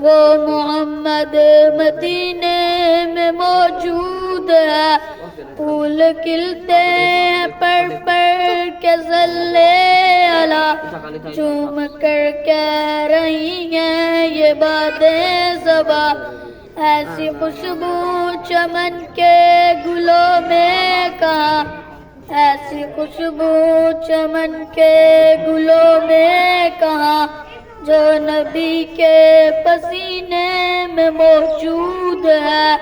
وہ محمد مدینے میں موجود ہے پھول کھلتے ہیں پر کے صلی علی چوم کر کہہ رہی ہیں یہ باتیں صبا ایسی خوشبو چمن کے گلوں میں کہاں ایسی خوشبو چمن کے گلوں میں کہاں جو نبی کے پسینے میں موجود ہے